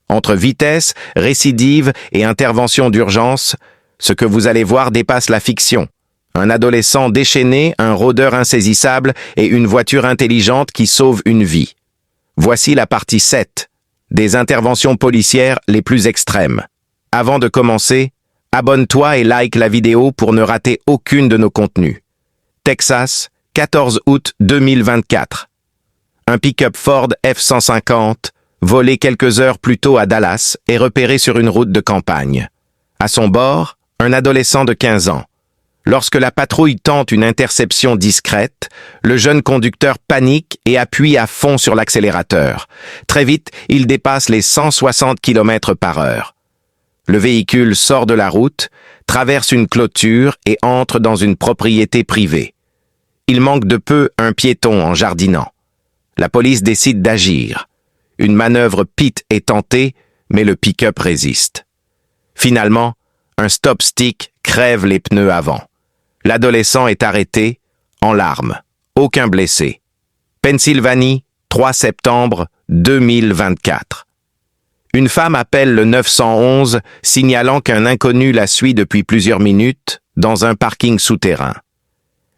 Entre vitesse, récidive et intervention d'urgence, ce que vous allez voir dépasse la fiction. Un adolescent déchaîné, un rôdeur insaisissable et une voiture intelligente qui sauve une vie. Voici la partie 7, des interventions policières les plus extrêmes. Avant de commencer, abonne-toi et like la vidéo pour ne rater aucune de nos contenus. Texas, 14 août 2024. Un pick-up Ford F-150, volé quelques heures plus tôt à Dallas, est repéré sur une route de campagne. À son bord, un adolescent de 15 ans. Lorsque la patrouille tente une interception discrète, le jeune conducteur panique et appuie à fond sur l'accélérateur. Très vite, il dépasse les 160 km/h. Le véhicule sort de la route, traverse une clôture et entre dans une propriété privée. Il manque de peu un piéton en jardinant. La police décide d'agir. Une manœuvre pit est tentée, mais le pick-up résiste. Finalement, un stop-stick crève les pneus avant. L'adolescent est arrêté, en larmes. Aucun blessé. Pennsylvanie, 3 septembre 2024. Une femme appelle le 911, signalant qu'un inconnu la suit depuis plusieurs minutes dans un parking souterrain.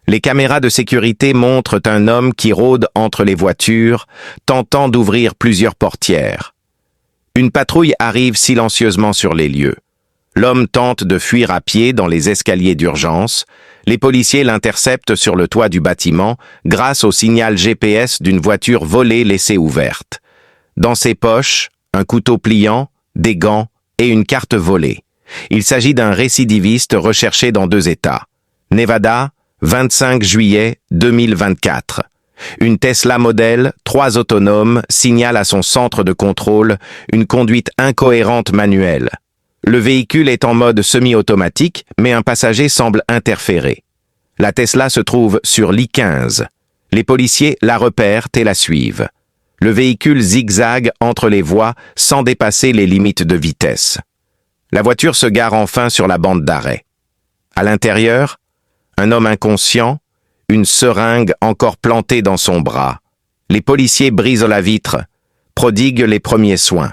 Les caméras de sécurité montrent un homme qui rôde entre les voitures, tentant d'ouvrir plusieurs portières. Une patrouille arrive silencieusement sur les lieux. L'homme tente de fuir à pied dans les escaliers d'urgence. Les policiers l'interceptent sur le toit du bâtiment grâce au signal GPS d'une voiture volée laissée ouverte. Dans ses poches, un couteau pliant, des gants et une carte volée. Il s'agit d'un récidiviste recherché dans 2 États. Nevada, 25 juillet 2024. Une Tesla modèle, 3 autonomes, signale à son centre de contrôle une conduite incohérente manuelle. Le véhicule est en mode semi-automatique, mais un passager semble interférer. La Tesla se trouve sur l'I-15. Les policiers la repèrent et la suivent. Le véhicule zigzague entre les voies sans dépasser les limites de vitesse. La voiture se gare enfin sur la bande d'arrêt. À l'intérieur, un homme inconscient, une seringue encore plantée dans son bras. Les policiers brisent la vitre, prodiguent les premiers soins.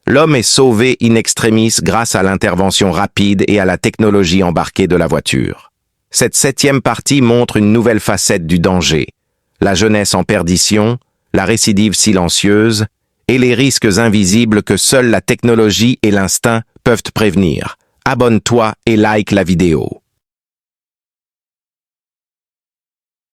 L'homme est sauvé in extremis grâce à l'intervention rapide et à la technologie embarquée de la voiture. Cette 7e partie montre une nouvelle facette du danger. La jeunesse en perdition, la récidive silencieuse et les risques invisibles que seule la technologie et l'instinct peuvent prévenir. Abonne-toi et like la vidéo.